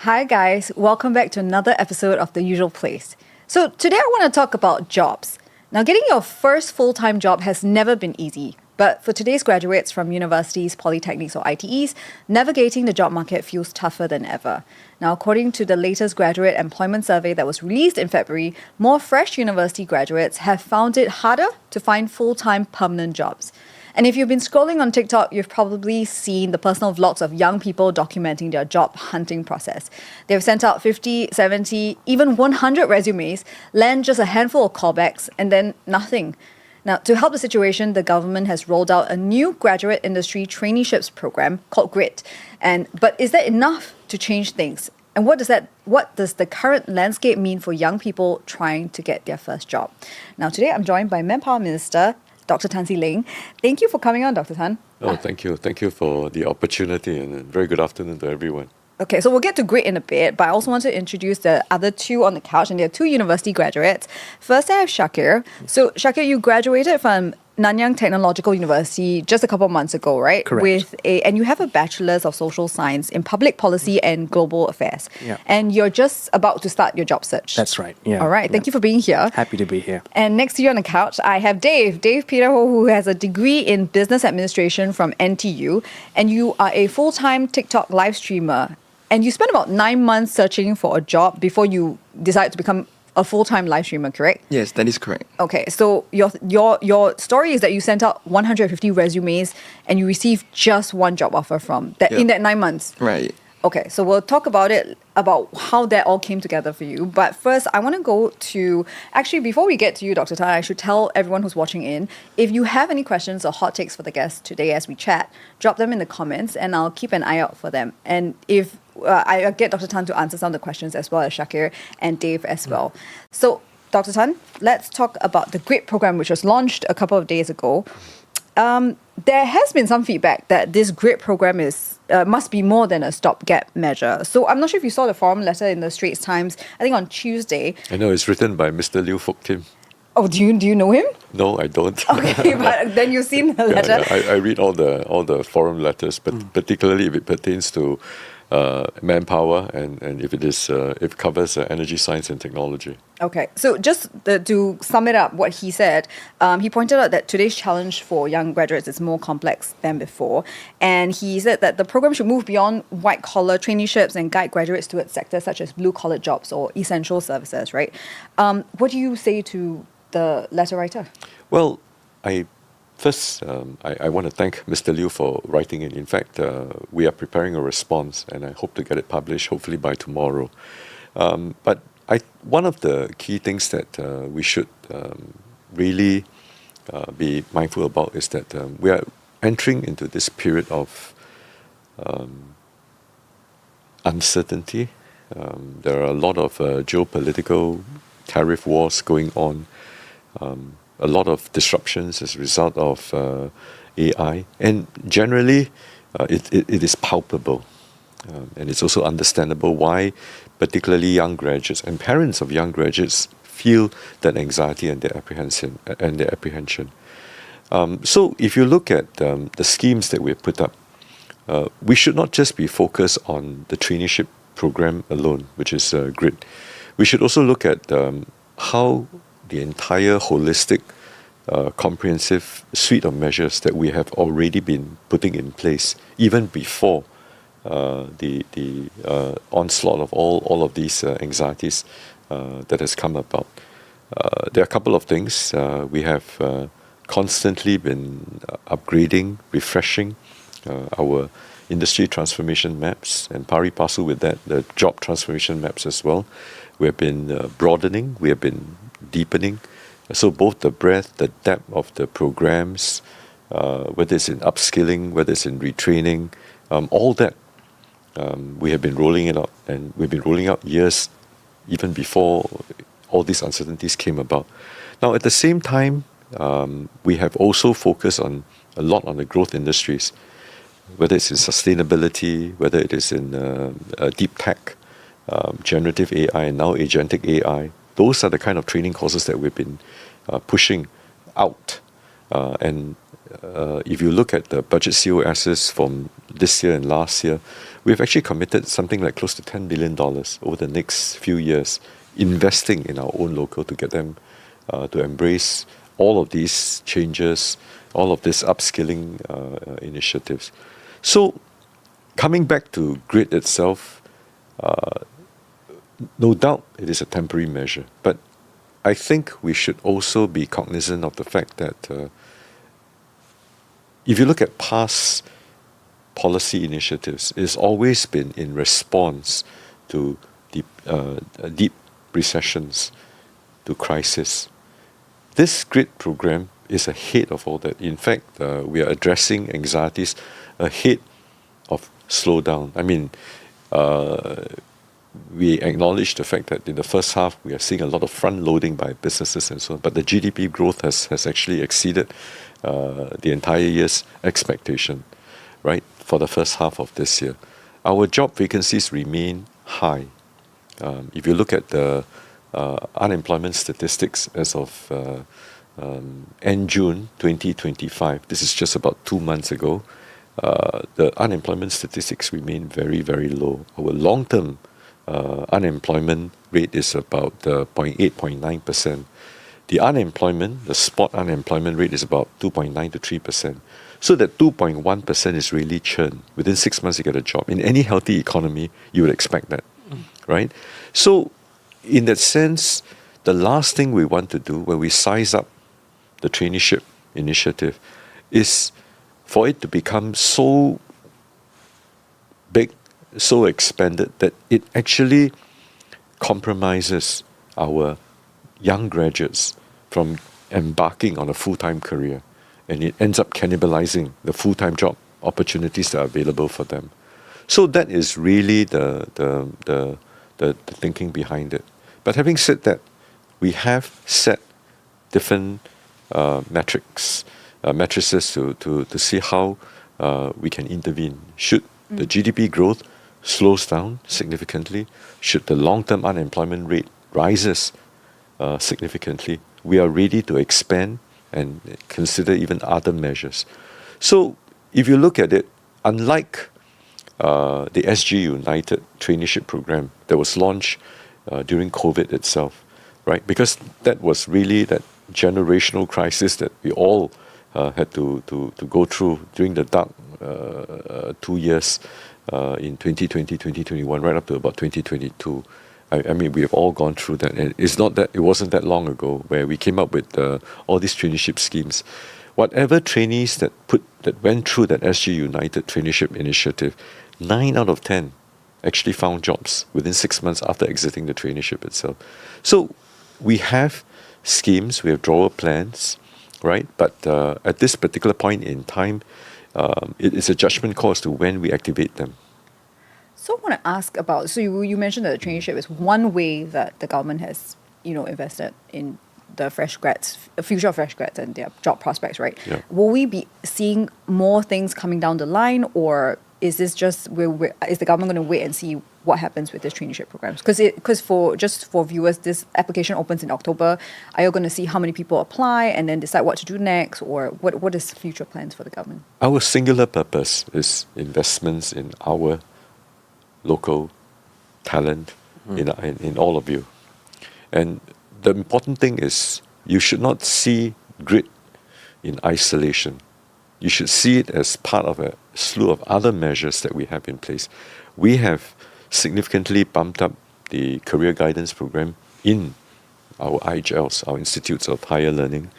Hi guys, welcome back to another episode of The Usual Place. So today I want to talk about jobs. Now, getting your first full-time job has never been easy. But for today's graduates from universities, polytechnics or ITEs, navigating the job market feels tougher than ever. Now, according to the latest graduate employment survey that was released in February, more fresh university graduates have found it harder to find full-time permanent jobs. And if you've been scrolling on TikTok, you've probably seen the personal vlogs of young people documenting their job hunting process. They've sent out 50, 70, even 100 resumes, land just a handful of callbacks, and then nothing. Now, to help the situation, the government has rolled out a new Graduate Industry Traineeships program called GRIT. But is that enough to change things? And what does the current landscape mean for young people trying to get their first job? Now, today I'm joined by Manpower Minister Dr Tan See Leng. Thank you for coming on, Dr. Tan. Oh, thank you. Thank you for the opportunity, and a very good afternoon to everyone. Okay, so we'll get to GRIT in a bit, but I also want to introduce the other two on the couch, and they're two university graduates. First, I have Syakir. So, Syakir, you graduated from Nanyang Technological University just a couple of months ago, right? Correct. And you have a Bachelor's of Social Science in Public Policy and Global Affairs. Yeah. And you're just about to start your job search. That's right. Yeah. All right. Thank you for being here. Happy to be here. And next to you on the couch, I have Dave Peter, who has a degree in business administration from NTU, and you are a full-time TikTok live streamer. And you spent about 9 months searching for a job before you decided to become a full-time live streamer, correct? Yes, that is correct. Okay, so your story is that you sent out 150 resumes and you received just one job offer from that in that 9 months. Right. Okay, so we'll talk about how that all came together for you. But first, I want to go to, actually, before we get to you, Dr. Tan, I should tell everyone who's watching in, if you have any questions or hot takes for the guests today as we chat, drop them in the comments and I'll keep an eye out for them. And if I get Dr. Tan to answer some of the questions as well as Syakir and Dave as well. So, Dr. Tan, let's talk about the GRIT program, which was launched a couple of days ago. There has been some feedback that this GRIT program must be more than a stopgap measure. So I'm not sure if you saw the forum letter in the Straits Times, I think on Tuesday. I know it's written by Mr. Liu Fok Tim. Oh, do you know him? No, I don't. Okay, but then you've seen the letter. I read all the forum letters, but particularly if it pertains to manpower and if it covers energy science and technology. Okay, so just to sum it up, what he said, he pointed out that today's challenge for young graduates is more complex than before. And he said that the program should move beyond white-collar traineeships and guide graduates towards sectors such as blue-collar jobs or essential services, right? What do you say to the letter writer? Well, I want to thank Mr. Liu for writing it. In fact, we are preparing a response, and I hope to get it published hopefully by tomorrow. But one of the key things that we should really be mindful about is that we are entering into this period of uncertainty. There are a lot of geopolitical tariff wars going on. A lot of disruptions as a result of AI, and generally it is palpable, and it's also understandable why particularly young graduates and parents of young graduates feel that anxiety and their apprehension. So if you look at the schemes that we've put up, we should not just be focused on the traineeship program alone, which is GRIT. We should also look at how the entire holistic, comprehensive suite of measures that we have already been putting in place, even before the onslaught of all of these anxieties that has come about. There are a couple of things. We have constantly been upgrading, refreshing our industry transformation maps, and pari passu with that, the job transformation maps as well. We have been broadening, we have been deepening. So both the breadth, the depth of the programs, whether it's in upskilling, whether it's in retraining, all that we have been rolling it out, and we've been rolling out years even before all these uncertainties came about. Now, at the same time, we have also focused a lot on the growth industries, whether it's in sustainability, whether it is in deep tech, generative AI, and now agentic AI. Those are the kind of training courses that we've been pushing out And if you look at the budget COSs from this year and last year, we've actually committed something like close to $10 billion over the next few years, investing in our own local to get them to embrace all of these changes, all of these upskilling initiatives. So, coming back to GRIT itself, no doubt it is a temporary measure, but I think we should also be cognizant of the fact that if you look at past policy initiatives, it's always been in response to deep recessions, to crisis. This GRIT program is ahead of all that. In fact, we are addressing anxieties ahead of slowdown. I mean, we acknowledge the fact that in the first half we are seeing a lot of front loading by businesses and so on, but the GDP growth has actually exceeded the entire year's expectation, right, for the first half of this year. Our job vacancies remain high. If you look at the unemployment statistics as of end June 2025, this is just about 2 months ago, the unemployment statistics remain very, very low. Our long-term unemployment rate is about 0.8, 0.9%. The unemployment, the spot unemployment rate is about 2.9 to 3%. So that 2.1% is really churn. Within 6 months, you get a job. In any healthy economy, you would expect that, right? So, in that sense, the last thing we want to do when we size up the traineeship initiative is for it to become so big, so expanded that it actually compromises our young graduates from embarking on a full-time career, and it ends up cannibalizing the full-time job opportunities that are available for them. So that is really the thinking behind it. But having said that, we have set different matrices to see how we can intervene. Should the GDP growth slows down significantly, should the long-term unemployment rate rises significantly, we are ready to expand and consider even other measures. So if you look at it, unlike the SG United traineeship program that was launched during COVID itself, right? Because that was really that generational crisis that we all had to go through during the dark 2 years in 2020, 2021, right up to about 2022. I mean, we have all gone through that, and it wasn't that long ago where we came up with all these traineeship schemes. Whatever trainees that went through that SG United traineeship initiative, 9 out of 10 actually found jobs within 6 months after exiting the traineeship itself. So we have schemes, we have drawer plans, right? But at this particular point in time, it is a judgment call as to when we activate them. So I want to ask about, so you mentioned that the traineeship is one way that the government has, invested in the fresh grads, future of fresh grads and their job prospects, right? Yeah. Will we be seeing more things coming down the line, or is this just, is the government going to wait and see what happens with this traineeship programs? Because for viewers, this application opens in October. Are you going to see how many people apply and then decide what to do next, or what is future plans for the government? Our singular purpose is investments in our local talent, in all of you. And the important thing is you should not see GRIT in isolation. You should see it as part of a slew of other measures that we have in place. We have significantly bumped up the career guidance program in our IHLs, our institutes of higher learning.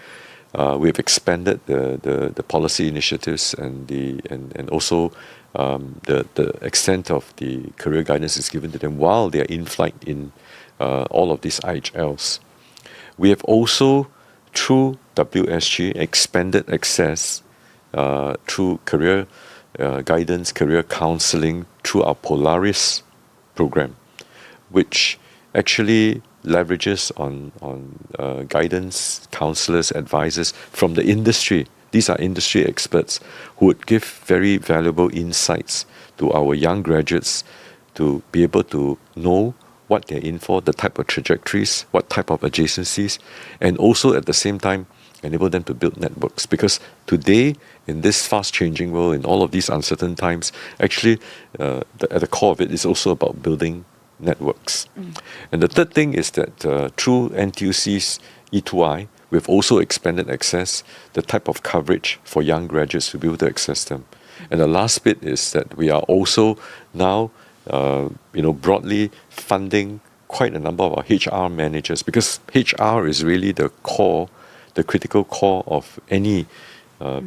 We've expanded the policy initiatives and also the extent of the career guidance is given to them while they are in flight in all of these IHLs. We have also, through WSG, expanded access through career guidance, career counseling, through our Polaris program, which actually leverages on guidance, counselors, advisors from the industry. These are industry experts who would give very valuable insights to our young graduates to be able to know what they're in for, the type of trajectories, what type of adjacencies, and also at the same time enable them to build networks. Because today, in this fast-changing world, in all of these uncertain times, actually, at the core of it is also about building networks. And the third thing is that through NTUC's E2I, we've also expanded access, the type of coverage for young graduates to be able to access them. And the last bit is that we are also now, broadly funding quite a number of our HR managers, because HR is really the core, the critical core of any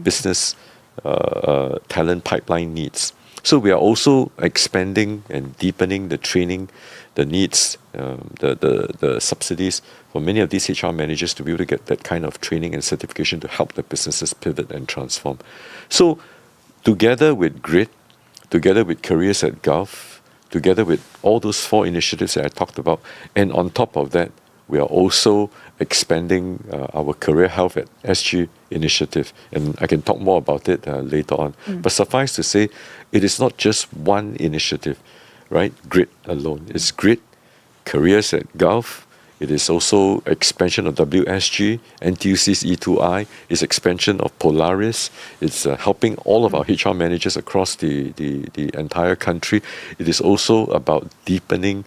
business talent pipeline needs. So we are also expanding and deepening the training, the needs, the subsidies for many of these HR managers to be able to get that kind of training and certification to help the businesses pivot and transform. So together with GRIT, together with Careers at Gov, together with all those 4 initiatives that I talked about, and on top of that, we are also expanding our Career Health at SG initiative. And I can talk more about it later on. But suffice to say, it is not just one initiative, right? GRIT alone. It's GRIT, Careers at Gov. It is also expansion of WSG, NTUC's E2I, it's expansion of Polaris, it's helping all of our HR managers across the entire country. It is also about deepening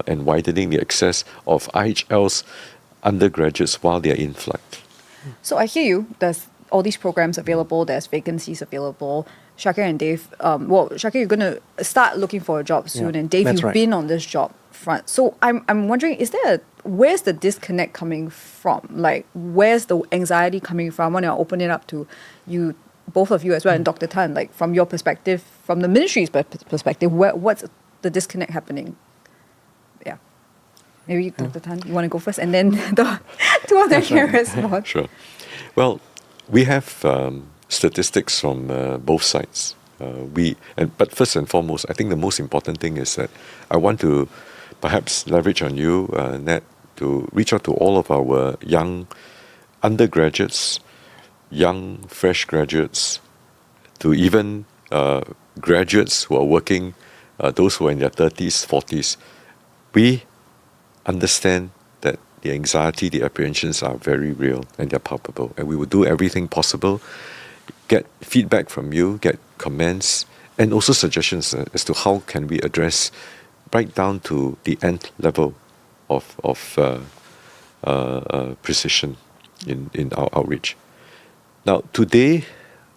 and widening the access of IHL's undergraduates while they are in flight. So I hear you. There's all these programs available. There's vacancies available. Syakir and Dave, Syakir, you're going to start looking for a job soon. Yeah, And Dave, that's you've right. been on this job front. So I'm wondering, where's the disconnect coming from? Like, where's the anxiety coming from? I want to open it up to you, both of you as well, and Dr. Tan, like from your perspective, from the ministry's perspective, what's the disconnect happening? Yeah. Maybe Dr. Tan, you want to go first, and then the two of them can respond. Sure. Well, we have statistics from both sides. But first and foremost, I think the most important thing is that I want to perhaps leverage on you, Nat, to reach out to all of our young undergraduates, young fresh graduates, to even graduates who are working, those who are in their 30s, 40s. We understand that the anxiety, the apprehensions are very real and they're palpable. And we will do everything possible, get feedback from you, get comments, and also suggestions as to how can we address right down to the nth level of precision in our outreach. Now, today,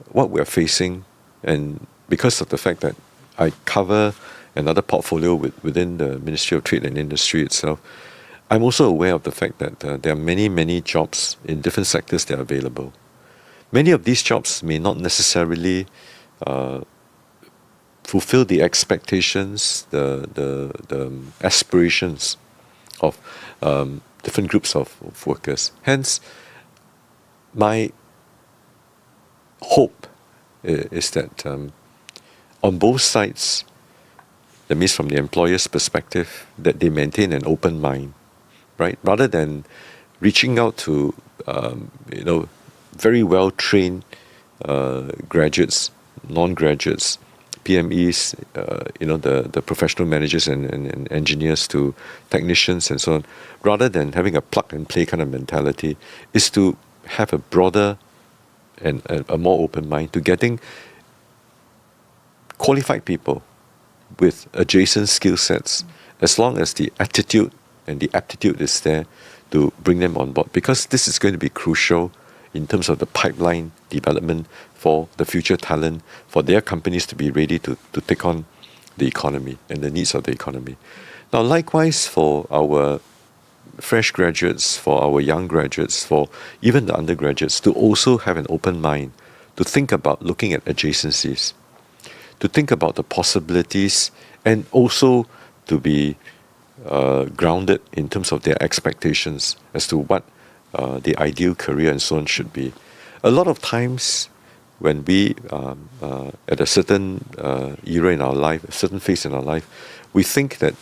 what we're facing, and because of the fact that I cover another portfolio within the Ministry of Trade and Industry itself, I'm also aware of the fact that there are many, many jobs in different sectors that are available. Many of these jobs may not necessarily fulfill the expectations, the aspirations of different groups of workers. Hence, my hope is that on both sides, that means from the employer's perspective, that they maintain an open mind, right? Rather than reaching out to very well trained graduates, non-graduates, PMEs, the professional managers and engineers to technicians and so on, rather than having a plug and play kind of mentality, is to have a broader and a more open mind to getting qualified people with adjacent skill sets, as long as the attitude and the aptitude is there to bring them on board, because this is going to be crucial in terms of the pipeline development for the future talent, for their companies to be ready to take on the economy and the needs of the economy. Now, likewise for our fresh graduates, for our young graduates, for even the undergraduates, to also have an open mind, to think about looking at adjacencies, to think about the possibilities, and also to be grounded in terms of their expectations as to what the ideal career and so on should be. A lot of times when we, at a certain era in our life, a certain phase in our life, we think that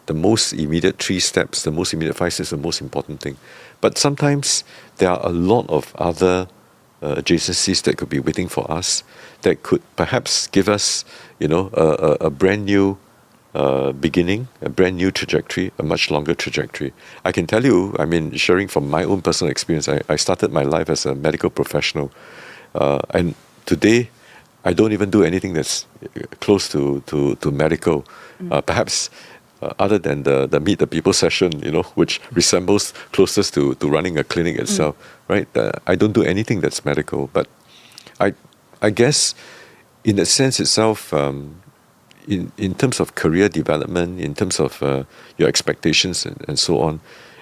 the most immediate 3 steps, the most immediate 5 steps is the most important thing. But sometimes there are a lot of other adjacencies that could be waiting for us, that could perhaps give us, a brand new beginning, a brand new trajectory, a much longer trajectory. I can tell you, I mean, sharing from my own personal experience, I started my life as a medical professional. And today, I don't even do anything that's close to medical. Perhaps other than the meet the people session, which resembles closest to running a clinic itself, right? I don't do anything that's medical. But I guess in the sense itself, in terms of career development, in terms of your expectations and so on,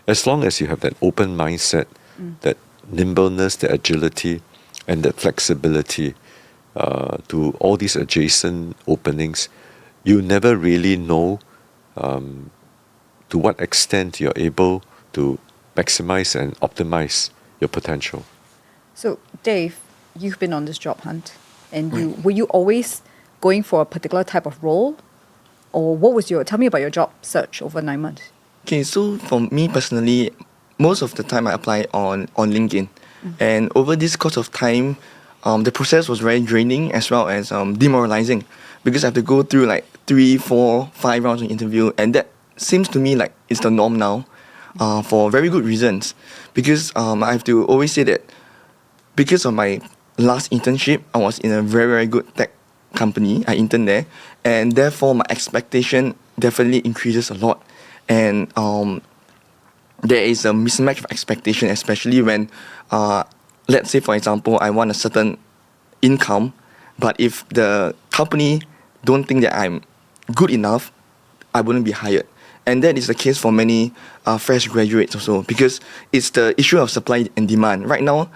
as long as you have that open mindset, that nimbleness, the agility, and that flexibility to all these adjacent openings, you never really know to what extent you're able to maximize and optimize your potential. So, Dave, you've been on this job hunt, and were you always going for a particular type of role, or tell me about your job search over 9 months? Okay, so for me personally, most of the time I apply on LinkedIn, and over this course of time, the process was very draining as well as demoralizing, because I have to go through like 3, 4, 5 rounds of interview, and that seems to me like it's the norm now, for very good reasons, because I have to always say that because of my last internship, I was in a very, very good tech company. I interned there, and therefore my expectation definitely increases a lot. And there is a mismatch of expectation, especially when, let's say for example, I want a certain income, but if the company don't think that I'm good enough, I wouldn't be hired. And that is the case for many fresh graduates also, because it's the issue of supply and demand. Right now,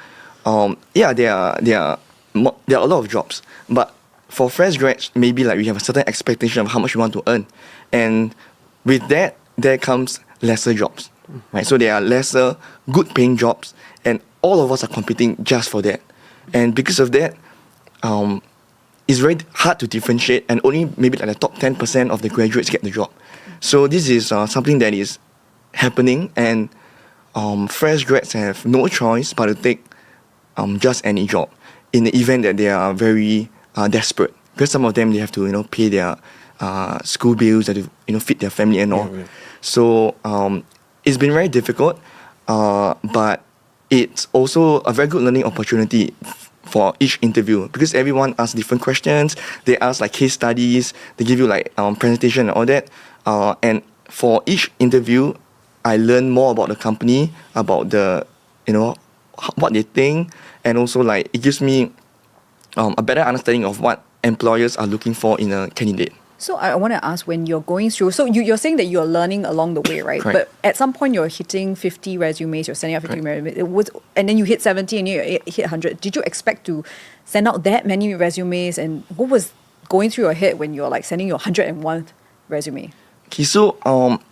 there are a lot of jobs, but for fresh grads, maybe like we have a certain expectation of how much we want to earn, and with that, there comes lesser jobs, right? So there are lesser good-paying jobs, and all of us are competing just for that. And because of that, it's very hard to differentiate, and only maybe like the top 10% of the graduates get the job. So this is something that is happening, and fresh grads have no choice but to take just any job in the event that they are very desperate. Because some of them, they have to pay their school bills, they have to feed their family and all. Right. So it's been very difficult, but it's also a very good learning opportunity for each interview, because everyone asks different questions. They ask like case studies, they give you like presentation and all that. And for each interview, I learn more about the company, about the what they think, and also like it gives me a better understanding of what employers are looking for in a candidate. So I want to ask, when you're going through, so you're saying that you're learning along the way, right? Correct. But at some point you're hitting 50 resumes, you're sending out 50 resumes, and then you hit 70 and you hit 100. Did you expect to send out that many resumes, and what was going through your head when you're like sending your 101th resume? Okay, so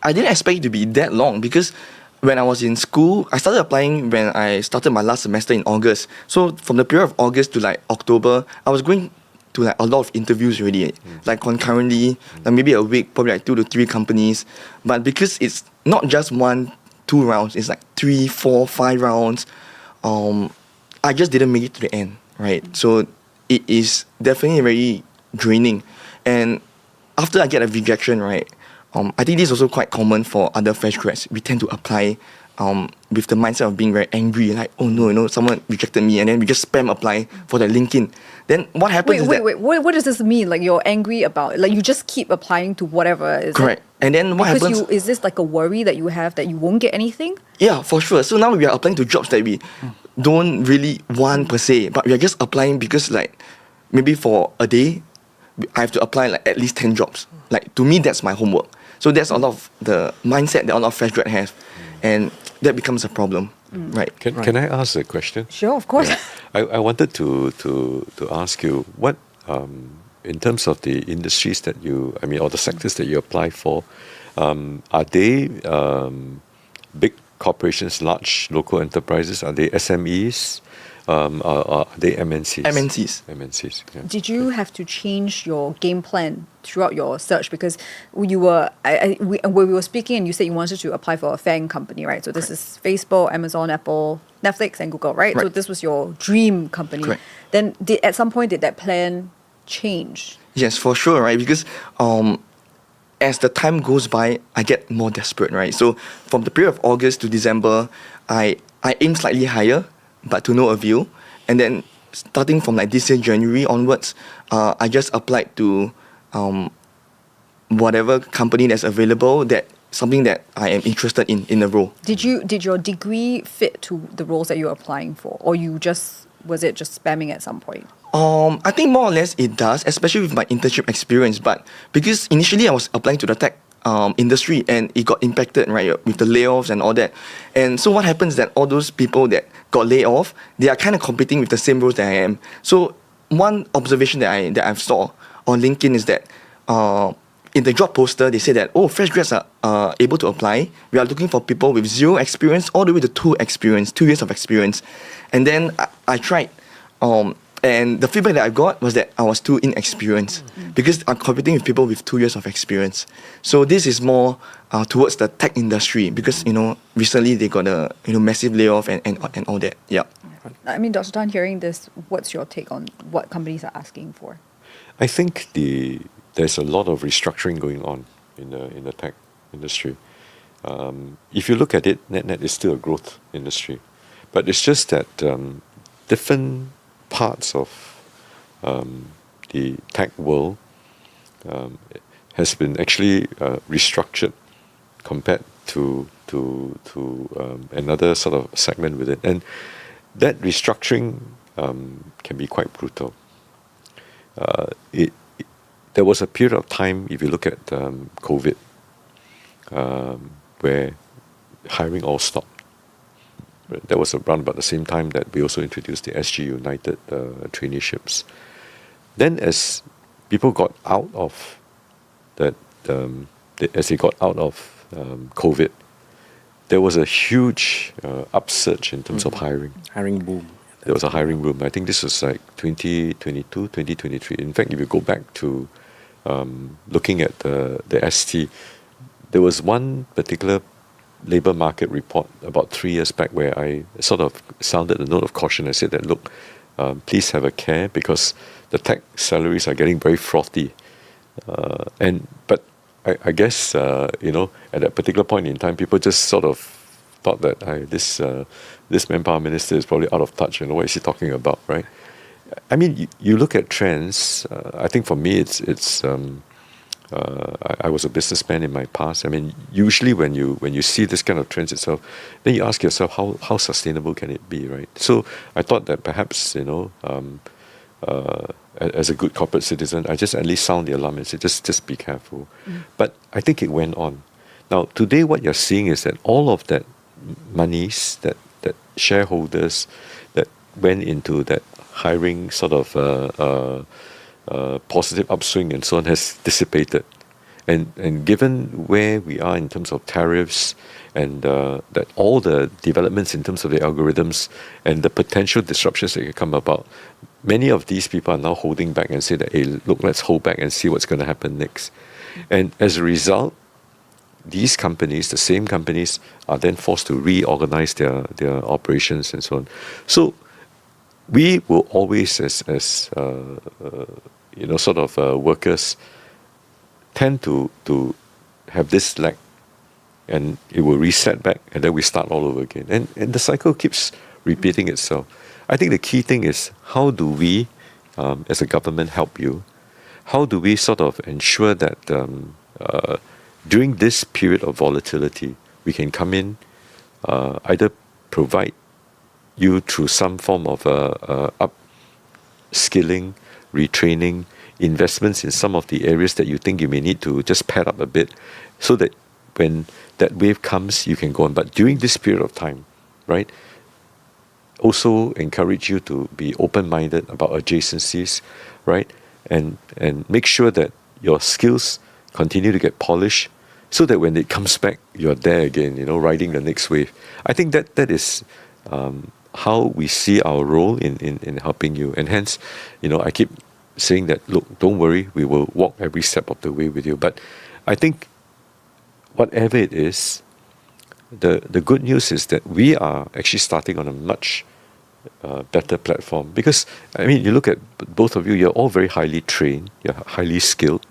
I didn't expect it to be that long, because when I was in school, I started applying when I started my last semester in August. So from the period of August to like October, I was going to like a lot of interviews already, like concurrently, like maybe a week, probably like 2 to 3 companies. But because it's not just 1, 2 rounds, it's like 3, 4, 5 rounds, I just didn't make it to the end, right? So it is definitely very draining. And after I get a rejection, right, I think this is also quite common for other fresh grads. We tend to apply with the mindset of being very angry, like, oh no, someone rejected me, and then we just spam apply for the LinkedIn. Then what happens is that... Wait, what does this mean? Like, you're angry about, like, you just keep applying to whatever, is Correct. it? And then what happens... Is this like a worry that you have that you won't get anything? Yeah, for sure. So now we are applying to jobs that we don't really want per se, but we are just applying because, like, maybe for a day, I have to apply like at least 10 jobs. Like, to me, that's my homework. So that's a lot of the mindset that a lot of fresh grad have, and that becomes a problem, right? Can I ask a question? Sure, of course. Yeah. I wanted to ask you, what in terms of the industries that or the sectors that you apply for, are they big corporations, large local enterprises? Are they SMEs? Are they MNCs? MNCs. Yeah. Did you have to change your game plan throughout your search? Because you were, when we were speaking, and you said you wanted to apply for a FANG company, right? So this is Facebook, Amazon, Apple, Netflix, and Google, right? So this was your dream company. Correct. Then at some point, did that plan change? Yes, for sure, right? Because as the time goes by, I get more desperate, right? So from the period of August to December, I aim slightly higher, but to no avail. And then starting from like this year, January onwards, I just applied to whatever company that's available, that something that I am interested in the role. Did your degree fit to the roles that you were applying for, or was it just spamming at some point? I think more or less it does, especially with my internship experience. But because initially I was applying to the tech industry and it got impacted, right, with the layoffs and all that. And so what happens is that all those people that got laid off, they are kind of competing with the same roles that I am. So one observation that I've saw on LinkedIn is that in the job poster, they say that, fresh grads are able to apply. We are looking for people with 0 experience all the way to 2 years of experience. And then I tried. And the feedback that I got was that I was too inexperienced because I'm competing with people with 2 years of experience. So this is more towards the tech industry because, recently they got a massive layoff and all that. Yeah. I mean, Dr. Tan, hearing this, what's your take on what companies are asking for? I think there's a lot of restructuring going on in the tech industry. If you look at it, net is still a growth industry, but it's just that different parts of the tech world has been actually restructured compared to another sort of segment with it, and that restructuring can be quite brutal. There was a period of time, if you look at COVID, where hiring all stopped. That was around about the same time that we also introduced the SG United traineeships. Then as people got out of that, as they got out of COVID, there was a huge upsurge in terms of hiring. Hiring boom. There was a hiring boom. I think this was like 2022, 2023. In fact, if you go back to looking at the ST, there was one particular labour market report about 3 years back where I sort of sounded a note of caution. I said that, look, please have a care because the tech salaries are getting very frothy. But I guess, at that particular point in time, people just sort of thought that this manpower minister is probably out of touch. What is he talking about, right? I mean, you look at trends. I think for me, I was a businessman in my past. I mean, usually when you see this kind of trends itself, then you ask yourself how sustainable can it be, right? So I thought that perhaps as a good corporate citizen, I just at least sound the alarm and say just be careful. But I think it went on. Now today, what you're seeing is that all of that monies that shareholders that went into that hiring sort of positive upswing and so on has dissipated, and given where we are in terms of tariffs and that all the developments in terms of the algorithms and the potential disruptions that can come about, many of these people are now holding back and say that, hey, look, let's hold back and see what's going to happen next. And as a result, these companies, the same companies, are then forced to reorganize their operations and so on. So we will always, as workers, tend to have this lag, and it will reset back, and then we start all over again. And the cycle keeps repeating itself. I think the key thing is, how do we, as a government, help you? How do we sort of ensure that during this period of volatility, we can come in, either provide you through some form of upskilling, retraining, investments in some of the areas that you think you may need to just pad up a bit, so that when that wave comes, you can go on. But during this period of time, right, also encourage you to be open-minded about adjacencies, right, and make sure that your skills continue to get polished, so that when it comes back, you're there again, riding the next wave. I think that is how we see our role in helping you. And hence, I keep saying that, look, don't worry, we will walk every step of the way with you. But I think whatever it is, the good news is that we are actually starting on a much better platform. Because, I mean, you look at both of you, you're all very highly trained, you're highly skilled,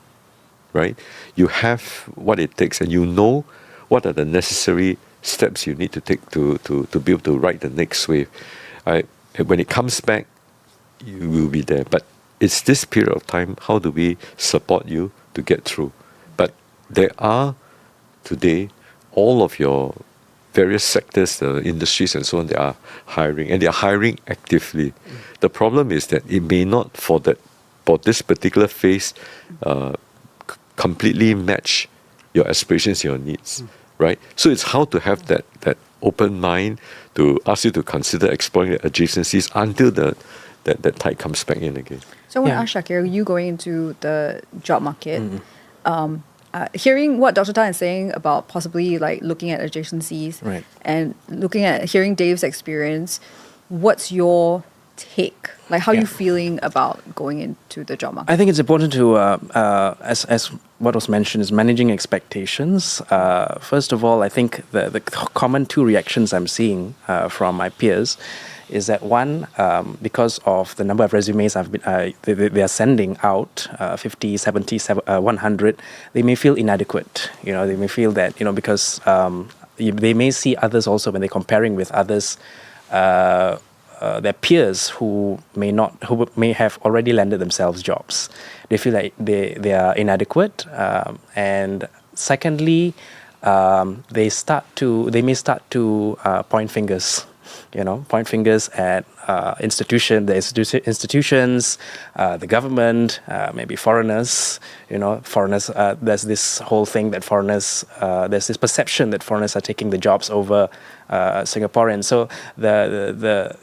right? You have what it takes, and you know what are the necessary steps you need to take to be able to ride the next wave. When it comes back, you will be there. But it's this period of time, how do we support you to get through? But there are today all of your various sectors, the industries and so on, they are hiring, and they are hiring actively. The problem is that it may not for this particular phase completely match your aspirations, your needs, right? So it's how to have that open mind to ask you to consider exploring the adjacencies until that tide comes back in again. So I want to ask Syakir, you going into the job market, hearing what Dr. Tan is saying about possibly like looking at adjacencies Right. and hearing Dave's experience, what's your take? Like, how are you feeling about going into the job market? I think it's important to, as what was mentioned, is managing expectations. First of all, I think the common two reactions I'm seeing from my peers is that one, because of the number of resumes they are sending out, 50, 70, 100, they may feel inadequate. They may feel that, because they may see others also when they're comparing with others, their peers who may have already landed themselves jobs. They feel like they are inadequate. And secondly, they may start to point fingers. Point fingers at institutions, the government, maybe foreigners. Foreigners. There's this whole thing that foreigners. There's this perception that foreigners are taking the jobs over Singaporeans. So the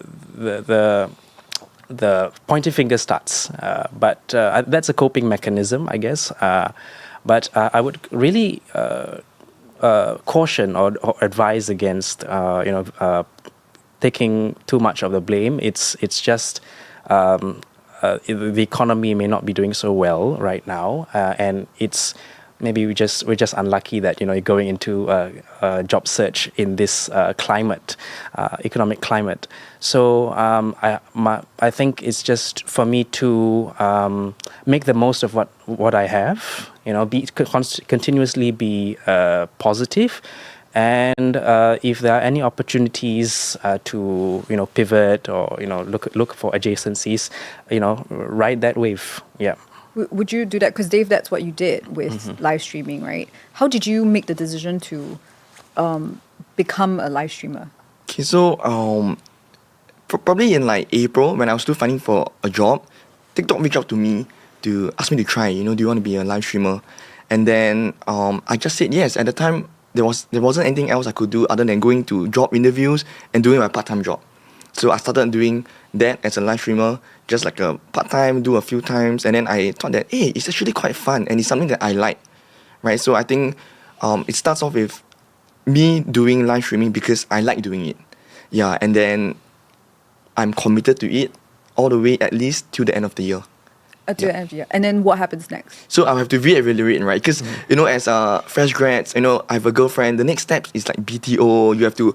pointing finger starts. But that's a coping mechanism, I guess. But I would really caution or advise against taking too much of the blame. It's just the economy may not be doing so well right now, and it's maybe we're just unlucky that you're going into a job search in this climate, economic climate. So I think it's just for me to make the most of what I have. Continuously be positive. And if there are any opportunities to pivot or look for adjacencies, ride that wave. Yeah. Would you do that? Because Dave, that's what you did with live streaming, right? How did you make the decision to become a live streamer? Okay, so probably in like April when I was still finding for a job, TikTok reached out to me to ask me to try. Do you want to be a live streamer? And then I just said yes. At the time, there wasn't anything else I could do other than going to job interviews and doing my part-time job. So I started doing that as a live streamer, just like a part-time, do a few times, and then I thought that, hey, it's actually quite fun and it's something that I like, right? So I think it starts off with me doing live streaming because I like doing it. Yeah, and then I'm committed to it all the way at least till the end of the year. To the end of the year. And then what happens next? So I'll have to reevaluate, right? Because, as fresh grads, I have a girlfriend. The next steps is like BTO. You have to,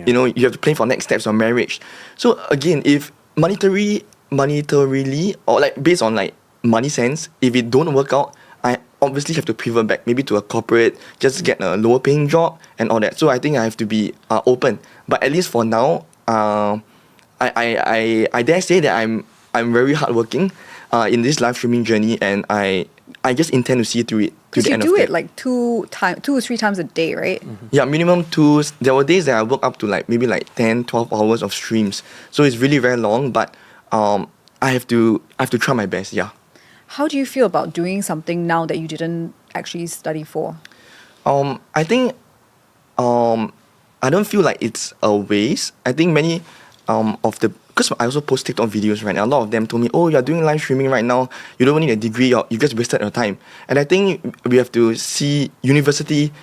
you have to plan for next steps or marriage. So again, if monetarily, or like based on like money sense, if it don't work out, I obviously have to pivot back, maybe to a corporate, just get a lower paying job and all that. So I think I have to be open. But at least for now, I dare say that I'm very hardworking in this live streaming journey, and I just intend to see through it to the end of it. Because you do it like 2 or 3 times a day, right? Yeah, minimum 2. There were days that I work up to like maybe like 10, 12 hours of streams. So it's really very long, but I have to try my best, yeah. How do you feel about doing something now that you didn't actually study for? I think I don't feel like it's a waste. I think many because I also post TikTok videos, right? A lot of them told me, oh, you're doing live streaming right now, you don't need a degree, you just wasted your time. And I think we have to see university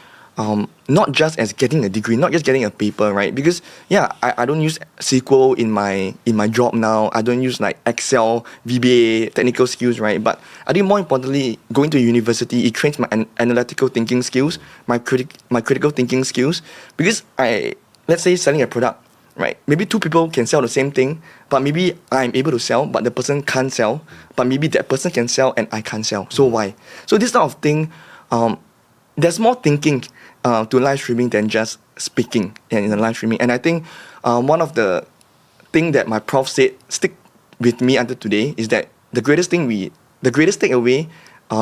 not just as getting a degree, not just getting a paper, right? Because I don't use SQL in my job now. I don't use like Excel, VBA, technical skills, right? But I think more importantly, going to university, it trains my analytical thinking skills, my critical thinking skills. Because let's say selling a product, right? Maybe two people can sell the same thing, but maybe I'm able to sell, but the person can't sell. But maybe that person can sell and I can't sell. So why? So this type of thing, there's more thinking to live streaming than just speaking in the live streaming. And I think one of the thing that my prof said stick with me until today is that the greatest takeaway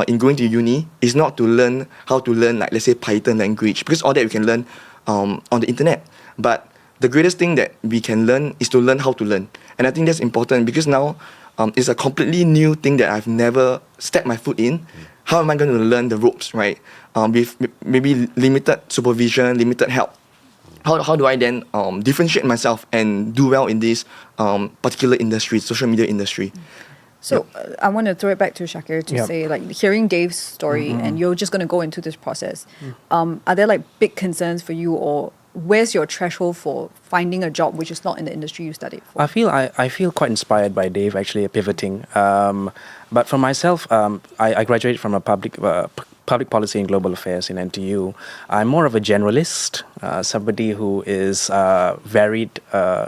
in going to uni is not to learn how to learn, like, let's say, Python language, because all that we can learn on the internet. But the greatest thing that we can learn is to learn how to learn. And I think that's important because now it's a completely new thing that I've never stepped my foot in. How am I going to learn the ropes, right? With maybe limited supervision, limited help. How do I then differentiate myself and do well in this particular industry, social media industry? So I want to throw it back to Syakir to say, like, hearing Dave's story and you're just going to go into this process. Are there like big concerns for you, or where's your threshold for finding a job which is not in the industry you studied for? I feel quite inspired by Dave actually pivoting. But for myself, I graduated from a public policy and global affairs in NTU. I'm more of a generalist, somebody who is varied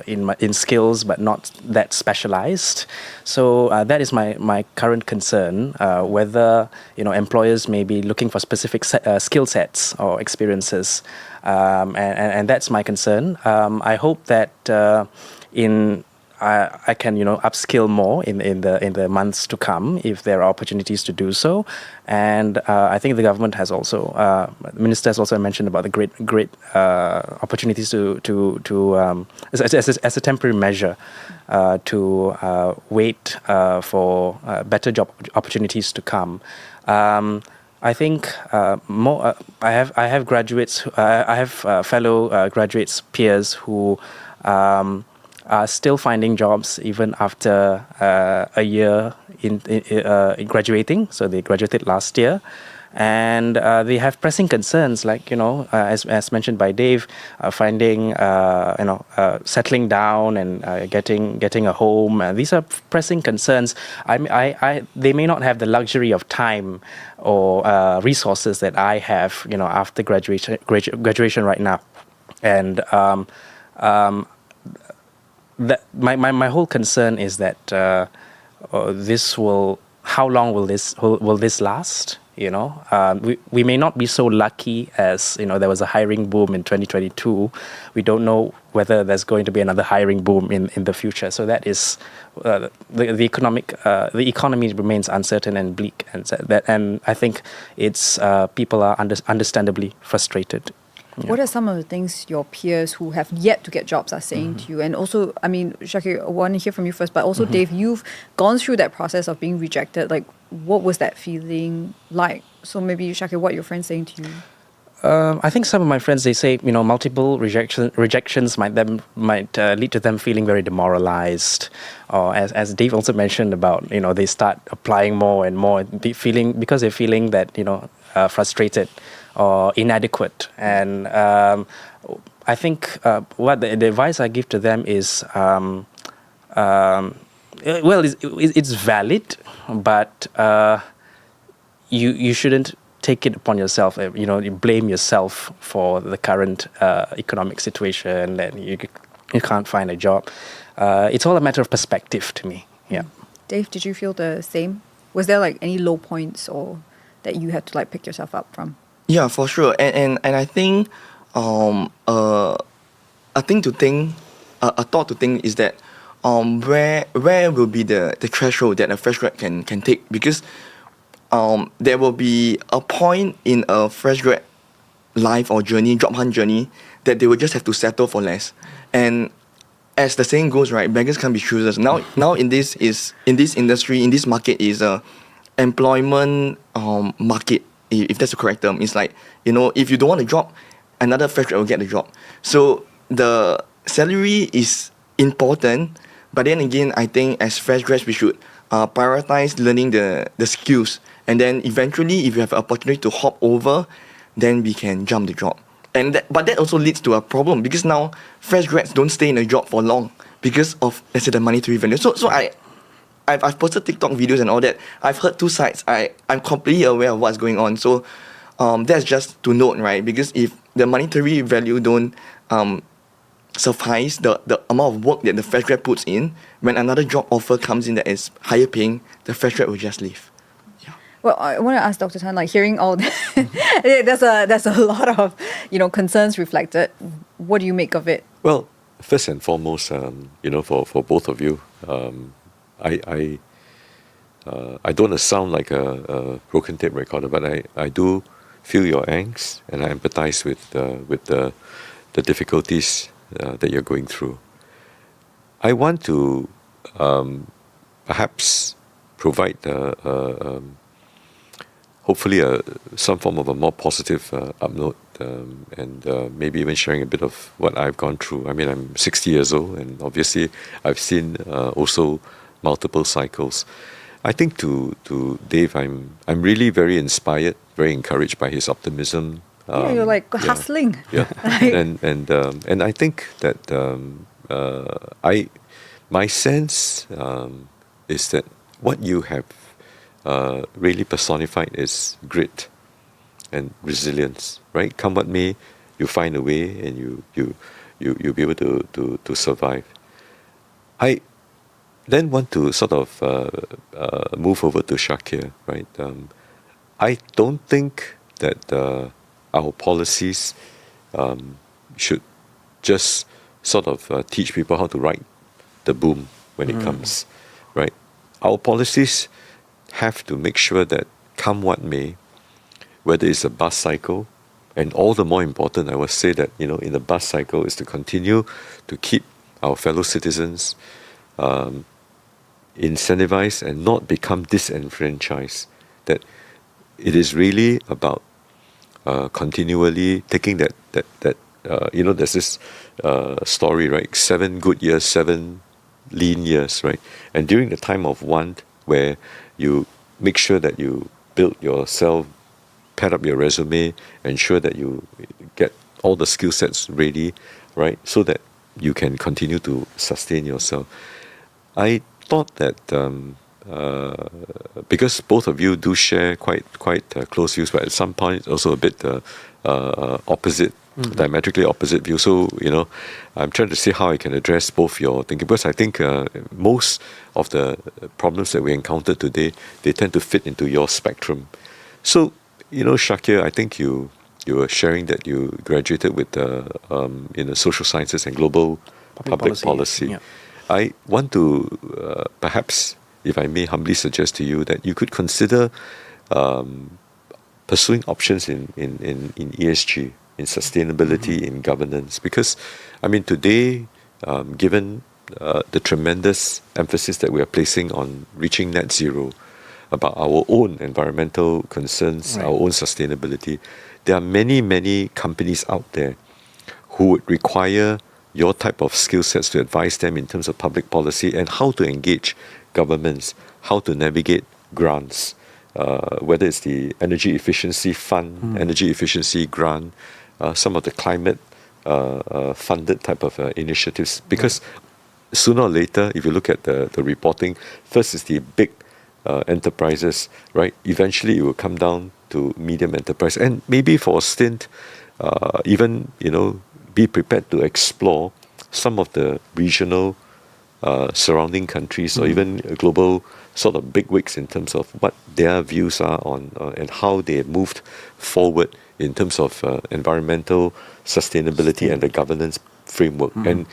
in skills but not that specialized. So that is my current concern, whether employers may be looking for specific skill sets or experiences, and that's my concern. I hope that I can upskill more in the months to come if there are opportunities to do so, and I think the government has also the minister has also mentioned about the great opportunities to as a temporary measure to wait for better job opportunities to come. I think more. I have graduates. I have fellow graduates, peers who are still finding jobs even after a year in graduating. So they graduated last year, and they have pressing concerns, like as mentioned by Dave, finding settling down and getting a home. These are pressing concerns. They may not have the luxury of time or resources that I have after graduation right now, and that my whole concern is that how long will this last? We may not be so lucky as there was a hiring boom in 2022. We don't know whether there's going to be another hiring boom in the future. So that is the economy remains uncertain and bleak, and I think it's people are understandably frustrated. Yeah. What are some of the things your peers who have yet to get jobs are saying to you? And also, I mean, Syakir, I want to hear from you first, but also Dave, you've gone through that process of being rejected. Like, what was that feeling like? So maybe, Syakir, what are your friends saying to you? I think some of my friends, they say, multiple rejections might lead to them feeling very demoralized, or as Dave also mentioned about, they start applying more and more, because they're feeling that, frustrated or inadequate. And I think what the advice I give to them is, it's valid, but you shouldn't take it upon yourself. You blame yourself for the current economic situation that you can't find a job. It's all a matter of perspective to me. Yeah. Dave, did you feel the same? Was there like any low points or that you had to like pick yourself up from? Yeah, for sure. And I think a thought to think is that where will be the threshold that a fresh grad can take, because there will be a point in a fresh grad life or journey, job hunt journey, that they will just have to settle for less. And as the saying goes, right, beggars can't be choosers. Now in this industry, in this market is a employment market, if that's the correct term. It's like, if you don't want a job, another fresh grad will get the job. So the salary is important, but then again, I think as fresh grads, we should prioritize learning the skills. And then eventually, if you have an opportunity to hop over, then we can jump the job. But that also leads to a problem, because now fresh grads don't stay in a job for long because of, let's say, the monetary value. So I've posted TikTok videos and all that. I've heard two sides. I'm completely aware of what's going on. So that's just to note, right? Because if the monetary value don't suffice the amount of work that the fresh grad puts in. When another job offer comes in that is higher paying, the fresh grad will just leave. Well, I want to ask Dr. Tan, like hearing all that, there's a lot of, concerns reflected. What do you make of it? Well, first and foremost, for both of you, I don't want to sound like a broken tape recorder, but I do feel your angst, and I empathize with the difficulties that you're going through. I want to perhaps provide hopefully some form of a more positive upload, and maybe even sharing a bit of what I've gone through. I mean, I'm 60 years old, and obviously I've seen also multiple cycles. I think to Dave, I'm really very inspired, very encouraged by his optimism. You're like hustling. Yeah, and I think that my sense is that what you have really personified is grit and resilience, right? Come what may, you find a way, and you'll be able to survive. I then want to sort of move over to Syakir, right? I don't think that our policies should just sort of teach people how to ride the boom when it comes, right? Our policies have to make sure that come what may, whether it's a bus cycle, and all the more important, I would say that, in the bus cycle is to continue to keep our fellow citizens incentivized and not become disenfranchised. That it is really about continually taking that there's this story, right? 7 good years, 7 lean years, right? And during the time of want, where you make sure that you build yourself, pad up your resume, ensure that you get all the skill sets ready, right? So that you can continue to sustain yourself. I thought that because both of you do share quite close views, but at some point also a bit opposite, diametrically opposite views. So, I'm trying to see how I can address both your thinking, because I think most of the problems that we encounter today, they tend to fit into your spectrum. So, Syakir, I think you were sharing that you graduated with social sciences and global public policy. Yeah. I want to perhaps, if I may humbly suggest to you, that you could consider pursuing options in ESG, in sustainability, in governance. Because, today, given the tremendous emphasis that we are placing on reaching net zero, about our own environmental concerns, right, our own sustainability, there are many, many companies out there who would require your type of skill sets to advise them in terms of public policy and how to engage governments, how to navigate grants, whether it's the energy efficiency fund, energy efficiency grant, some of the climate funded type of initiatives. Because sooner or later, if you look at the reporting, first is the big enterprises, right? Eventually it will come down to medium enterprise, and maybe for a stint, even be prepared to explore some of the regional surrounding countries, or even global sort of bigwigs in terms of what their views are on and how they have moved forward in terms of environmental sustainability and the governance framework. And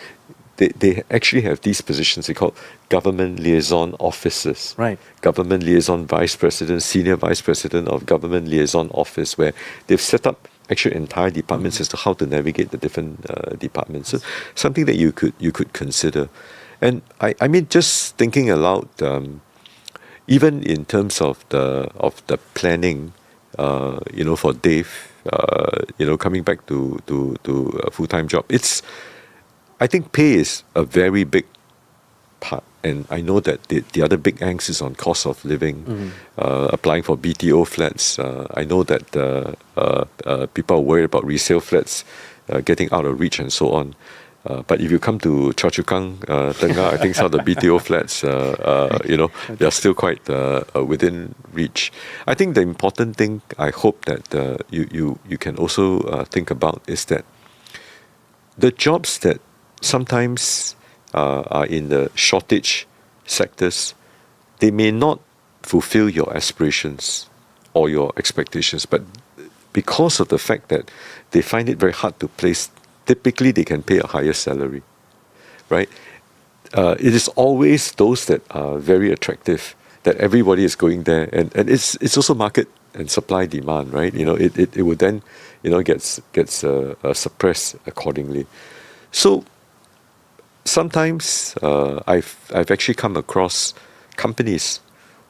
they actually have these positions they call government liaison officers. Right. Government liaison vice president, senior vice president of government liaison office, where they've set up actually entire departments as to how to navigate the different departments. So something that you could consider. And I mean, just thinking aloud, even in terms of the planning, for Dave, coming back to a full-time job, I think pay is a very big part, and I know that the other big angst is on cost of living, applying for BTO flats. I know that people are worried about resale flats getting out of reach and so on. But if you come to Choa Chu Kang, Tengah, I think some of the BTO flats, they are still quite within reach. I think the important thing I hope that you can also think about is that the jobs that sometimes are in the shortage sectors, they may not fulfill your aspirations or your expectations, but because of the fact that they find it very hard to place, typically they can pay a higher salary, right? It is always those that are very attractive that everybody is going there, and it's also market and supply demand, right? It would then gets suppressed accordingly. So sometimes I've actually come across companies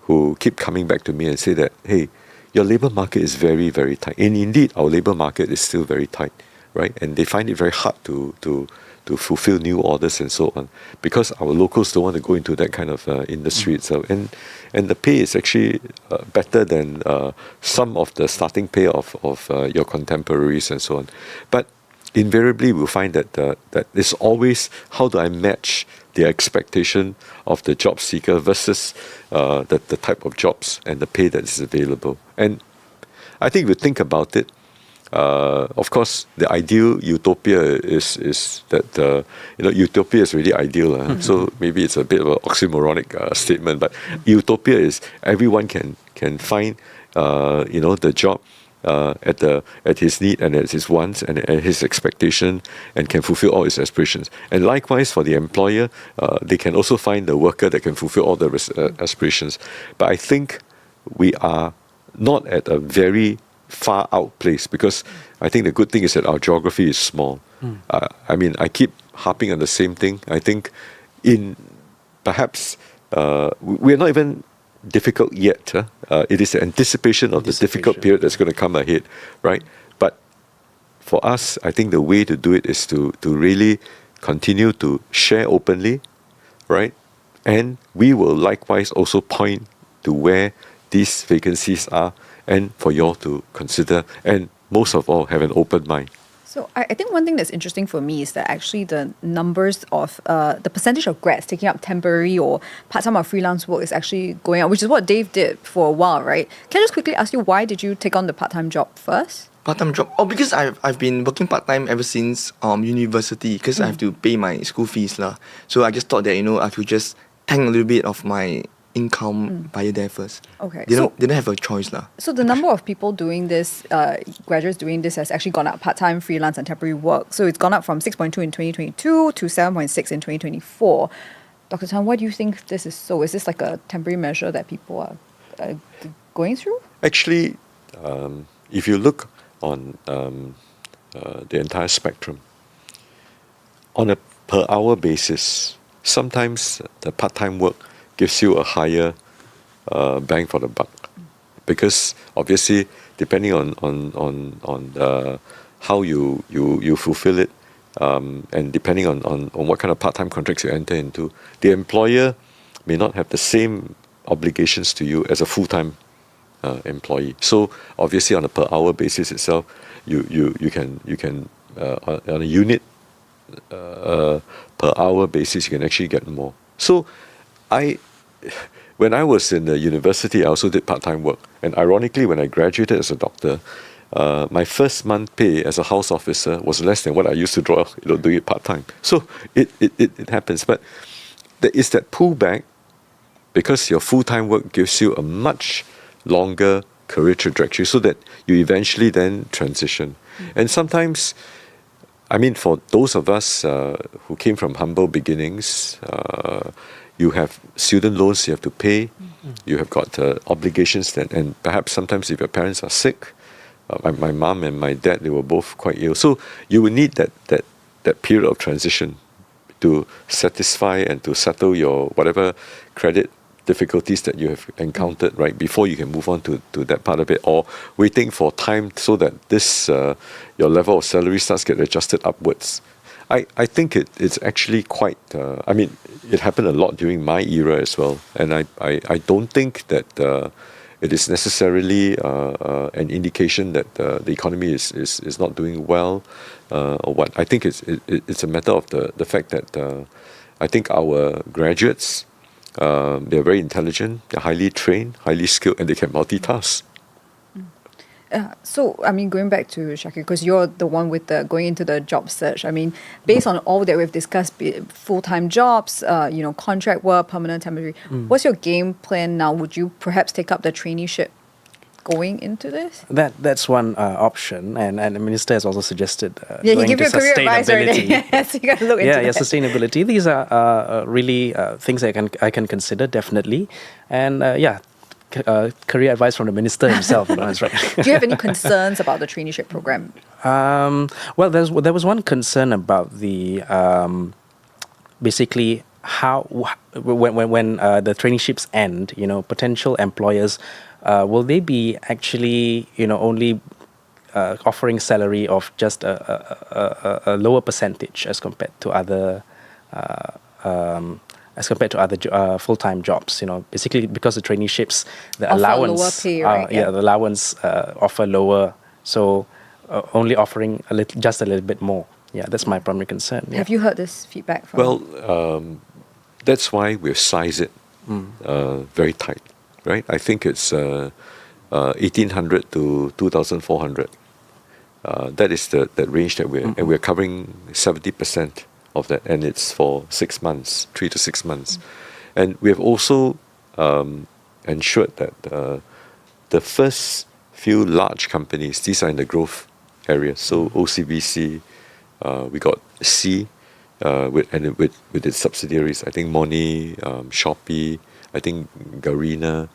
who keep coming back to me and say that, hey, your labor market is very, very tight. And indeed, our labor market is still very tight, right? And they find it very hard to fulfill new orders and so on, because our locals don't want to go into that kind of industry itself. And the pay is actually better than some of the starting pay of your contemporaries and so on. But invariably, we'll find that it's always, how do I match the expectation of the job seeker versus the type of jobs and the pay that is available. And I think if you think about it, of course, the ideal utopia is that utopia is really ideal. So maybe it's a bit of an oxymoronic statement, but utopia is everyone can find the job at his need and at his wants and at his expectation, and can fulfill all his aspirations. And likewise for the employer, they can also find the worker that can fulfill all the aspirations. But I think we are not at a very far out place, because I think the good thing is that our geography is small. I keep harping on the same thing. I think in perhaps we're not even difficult yet. It is the anticipation of the difficult period that's going to come ahead, right? But for us, I think the way to do it is to really continue to share openly, right? And we will likewise also point to where these vacancies are, and for you all to consider, and most of all, have an open mind. So I think one thing that's interesting for me is that actually the numbers of the percentage of grads taking up temporary or part-time or freelance work is actually going up, which is what Dave did for a while, right? Can I just quickly ask you, why did you take on the part-time job first? Part-time job? Oh, because I've been working part-time ever since university, because I have to pay my school fees lah. So I just thought that I could just tank a little bit of my income via there first. Okay. Didn't have a choice lah. So the number of people doing this, graduates doing this, has actually gone up, part-time, freelance and temporary work. So it's gone up from 6.2 in 2022 to 7.6 in 2024. Dr. Tan, why do you think this is so? Is this like a temporary measure that people are going through? Actually, if you look on the entire spectrum, on a per hour basis, sometimes the part-time work gives you a higher bang for the buck, because obviously depending on how you fulfill it, and depending on what kind of part-time contracts you enter into, the employer may not have the same obligations to you as a full-time employee. So obviously on a per hour basis itself, you can on a unit per hour basis, you can actually get more. So when I was in the university, I also did part-time work. And ironically, when I graduated as a doctor, my first month pay as a house officer was less than what I used to draw, doing it part-time. So it happens. But there is that pullback, because your full-time work gives you a much longer career trajectory, so that you eventually then transition. And sometimes, for those of us who came from humble beginnings, you have student loans you have to pay. You have got obligations, and perhaps sometimes if your parents are sick, my mom and my dad, they were both quite ill. So you will need that period of transition to satisfy and to settle your whatever credit difficulties that you have encountered, right, before you can move on to that part of it, or waiting for time so that this your level of salary starts to get adjusted upwards. I think it's actually quite, it happened a lot during my era as well. And I don't think that it is necessarily an indication that the economy is not doing well or what. I think it's a matter of the fact that I think our graduates, they're very intelligent, they're highly trained, highly skilled, and they can multitask. So, I mean, going back to Syakir, because you're the one with the going into the job search. I mean, based on all that we've discussed, be it full-time jobs, contract work, permanent, temporary. What's your game plan now? Would you perhaps take up the traineeship going into this? That's one option, and the minister has also suggested Yeah, he going gave you into a career advice already. sustainability. So you got to look into that. Sustainability. These are really things I can consider definitely, and career advice from the minister himself. That's right. Do you have any concerns about the traineeship program? Well, there was one concern about the basically how when the traineeships end, potential employers will they be actually only offering salary of just a lower percentage as compared to other full-time jobs, basically because the traineeships, the Offer allowance, lower pay, right? the allowance offer lower, so only offering just a little bit more. Yeah, that's my primary concern. Yeah. Have you heard this feedback from? Well, that's why we've sized it very tight, right? I think it's 1,800 to 2,400. That is that range that we're covering 70% of that, and it's for 6 months, 3 to 6 months. And we have also ensured that the first few large companies, these are in the growth area, so OCBC, we got C, with its subsidiaries, I think Moni, Shopee, I think Garena,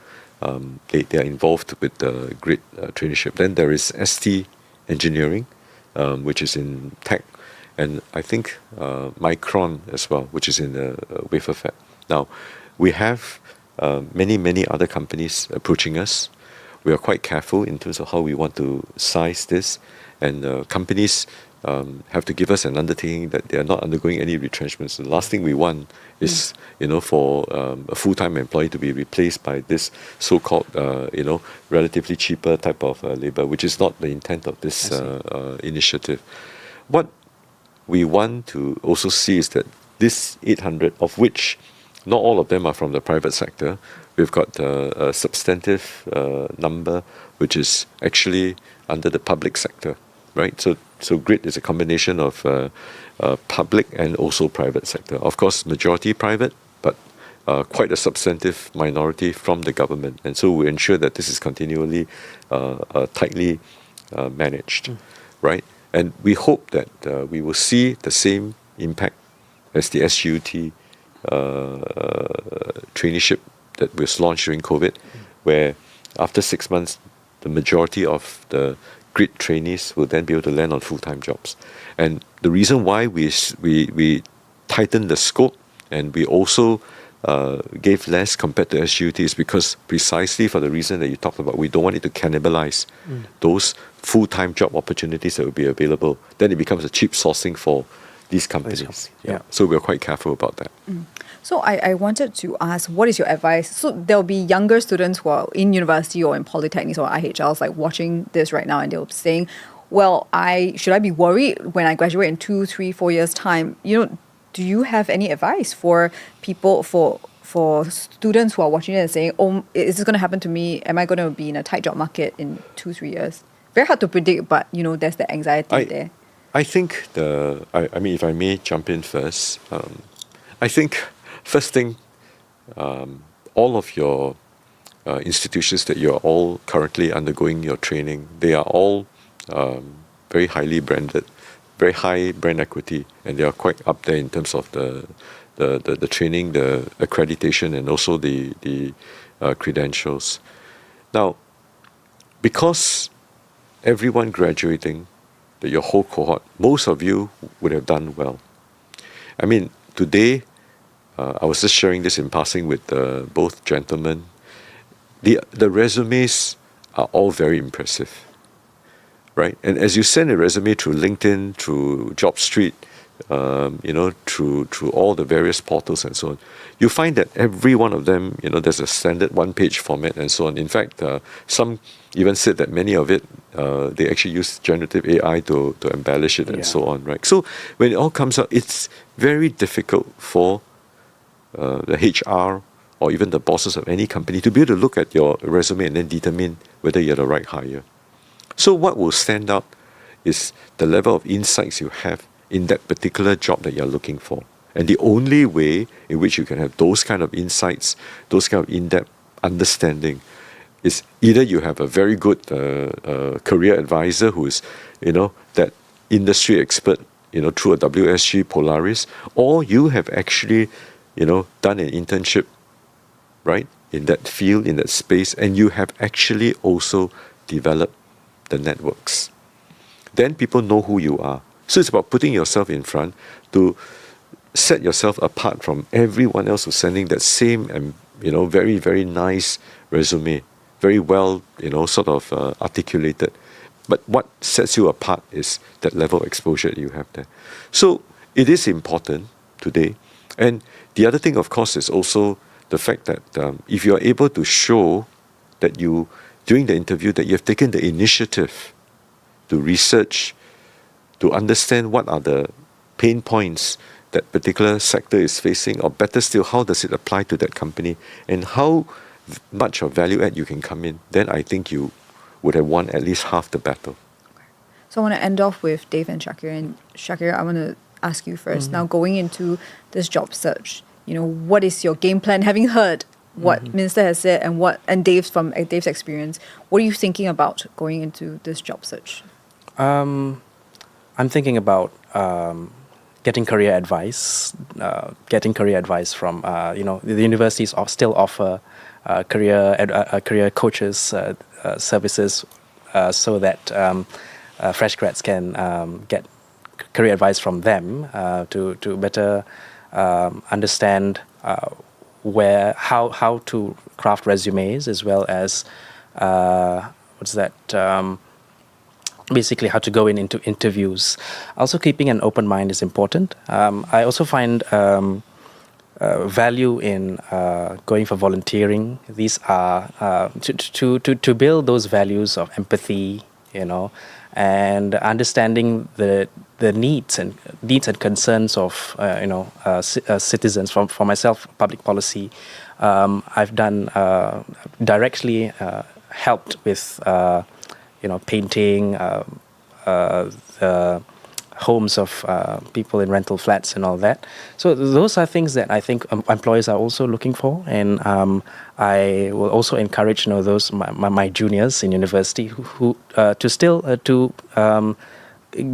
they are involved with the GRIT traineeship. Then there is ST Engineering, which is in tech, and I think Micron as well, which is in the wafer fab. Now, we have many other companies approaching us. We are quite careful in terms of how we want to size this, and companies have to give us an undertaking that they are not undergoing any retrenchments. The last thing we want is, for a full-time employee to be replaced by this so-called, relatively cheaper type of labor, which is not the intent of this initiative. What we want to also see is that this 800, of which not all of them are from the private sector, we've got a substantive number which is actually under the public sector, right? So GRIT is a combination of public and also private sector. Of course, majority private, but quite a substantive minority from the government. And so we ensure that this is continually tightly managed, right? And we hope that we will see the same impact as the SUT traineeship that was launched during COVID, where after 6 months, the majority of the GRIT trainees will then be able to land on full-time jobs. And the reason why we tightened the scope and we also gave less compared to SUT is because precisely for the reason that you talked about, we don't want it to cannibalize those full-time job opportunities that will be available. Then it becomes a cheap sourcing for these companies. Yeah. So we're quite careful about that. So I wanted to ask, what is your advice? So there'll be younger students who are in university or in polytechnics or IHLs like watching this right now, and they'll be saying, well, should I be worried when I graduate in 2, 3, 4 years' time? Do you have any advice for people, for students who are watching it and saying, oh, is this going to happen to me? Am I going to be in a tight job market in 2, 3 years? Very hard to predict, but there's the anxiety there. I think if I may jump in first, I think first thing, all of your institutions that you're all currently undergoing your training, they are all very highly branded, very high brand equity, and they are quite up there in terms of the training, the accreditation, and also the credentials. Now, because everyone graduating, your whole cohort, most of you would have done well. I mean, today, I was just sharing this in passing with both gentlemen. The resumes are all very impressive, right? And as you send a resume through LinkedIn, through JobStreet, through all the various portals and so on, you find that every one of them, there's a standard one-page format and so on. In fact, some even said that many of it, they actually use generative AI to embellish it and so on, right? So when it all comes out, it's very difficult for the HR or even the bosses of any company to be able to look at your resume and then determine whether you're the right hire. So what will stand out is the level of insights you have in that particular job that you're looking for. And the only way in which you can have those kind of insights, those kind of in-depth understanding, is either you have a very good career advisor who is, that industry expert, through a WSG Polaris, or you have actually, done an internship, right, in that field, in that space, and you have actually also developed the networks. Then people know who you are. So it's about putting yourself in front to set yourself apart from everyone else who's sending that same and very, very nice resume, very well articulated. But what sets you apart is that level of exposure that you have there. So it is important today. And the other thing, of course, is also the fact that if you are able to show that you, during the interview, that you have taken the initiative to research, to understand what are the pain points that particular sector is facing, or better still, how does it apply to that company, and how much of value add you can come in, then I think you would have won at least half the battle. So I want to end off with Dave and Syakir. And Syakir, I want to ask you first. Now, going into this job search, what is your game plan? Having heard what Minister has said and Dave's experience, what are you thinking about going into this job search? I'm thinking about getting career advice. From the universities still offer career coaches services, so that fresh grads can get career advice from them to better understand how to craft resumes, as well as basically how to go into interviews. Also, keeping an open mind is important. I also find value in going for volunteering. These are to build those values of empathy, and understanding the needs and concerns of citizens. For myself, public policy, I've done directly helped with painting the homes of people in rental flats and all that. So those are things that I think employers are also looking for, and I will also encourage those my juniors in university who to still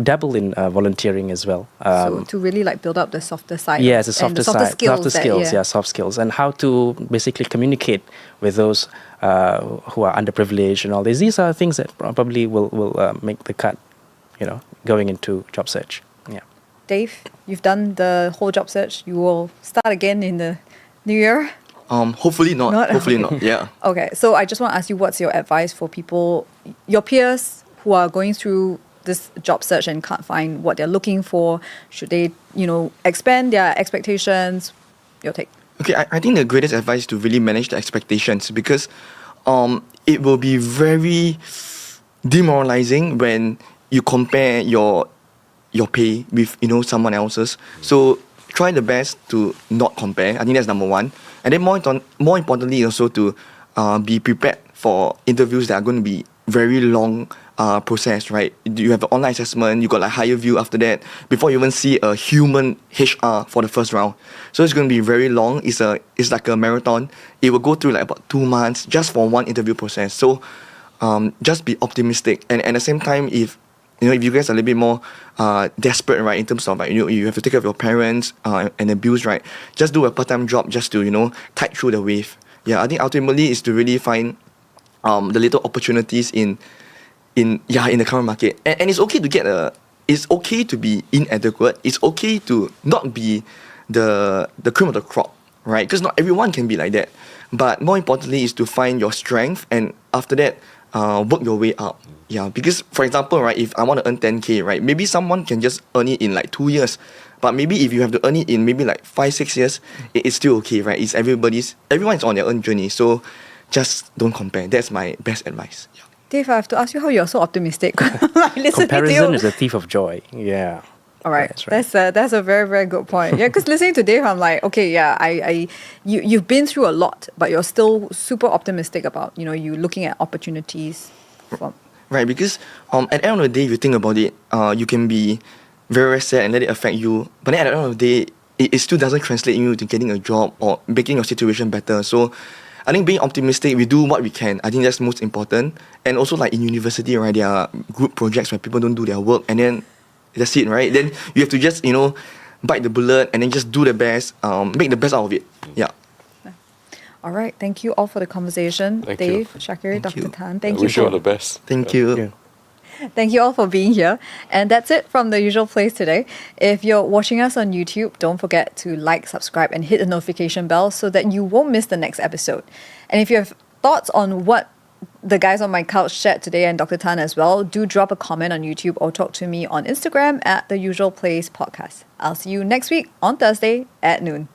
dabble in volunteering as well. So to really build up the softer side. Yes, the softer side, skills, soft skills, and how to basically communicate with those who are underprivileged and all this. These are things that probably will make the cut, going into job search. Yeah. Dave, you've done the whole job search. You will start again in the new year? Hopefully not. Hopefully not. Yeah. Okay, so I just want to ask you, what's your advice for people, your peers who are going through this job search and can't find what they're looking for? Should they, expand their expectations? Your take. Okay, I think the greatest advice is to really manage the expectations, because it will be very demoralizing when you compare your pay with someone else's. So try the best to not compare. I think that's number one. And then more importantly, also to be prepared for interviews that are going to be very long process, right? You have an online assessment, you got higher view after that, before you even see a human HR for the first round. So it's going to be very long. It's like a marathon. It will go through about 2 months just for one interview process. So just be optimistic. And at the same time, if you guys are a little bit more desperate, right, in terms of you have to take care of your parents and the bills, right, just do a part-time job just to tide through the wave. Yeah, I think ultimately is to really find the little opportunities in the current market. And it's okay to it's okay to be inadequate. It's okay to not be the cream of the crop, right? Because not everyone can be like that. But more importantly is to find your strength, and after that, work your way up. Yeah, because for example, right, if I want to earn 10K, right, maybe someone can just earn it in 2 years. But maybe if you have to earn it in maybe 5-6 years, it's still okay, right? It's everyone's on their own journey. So just don't compare. That's my best advice. Yeah. Dave, I have to ask you how you're so optimistic. Comparison is a thief of joy. Yeah. All right. That's a very, very good point. Yeah, because listening to Dave, I'm like, okay, yeah, you've been through a lot, but you're still super optimistic about, you looking at opportunities. Right, because at the end of the day, if you think about it, you can be very, very sad and let it affect you. But then at the end of the day, it still doesn't translate you to getting a job or making your situation better. So I think being optimistic, we do what we can. I think that's most important. And also like in university, right, there are group projects where people don't do their work and then that's it, right? Then you have to just, bite the bullet and then just do the best, make the best out of it. Yeah. All right. Thank you all for the conversation. Thank Dave, you. Shakir, Dr. you. Tan. I Thank you. wish you all the best. Thank you. Thank you all for being here. And that's it from The Usual Place today. If you're watching us on YouTube, don't forget to like, subscribe, and hit the notification bell so that you won't miss the next episode. And if you have thoughts on what the guys on my couch shared today and Dr. Tan as well, do drop a comment on YouTube or talk to me on Instagram at The Usual Place Podcast. I'll see you next week on Thursday at noon.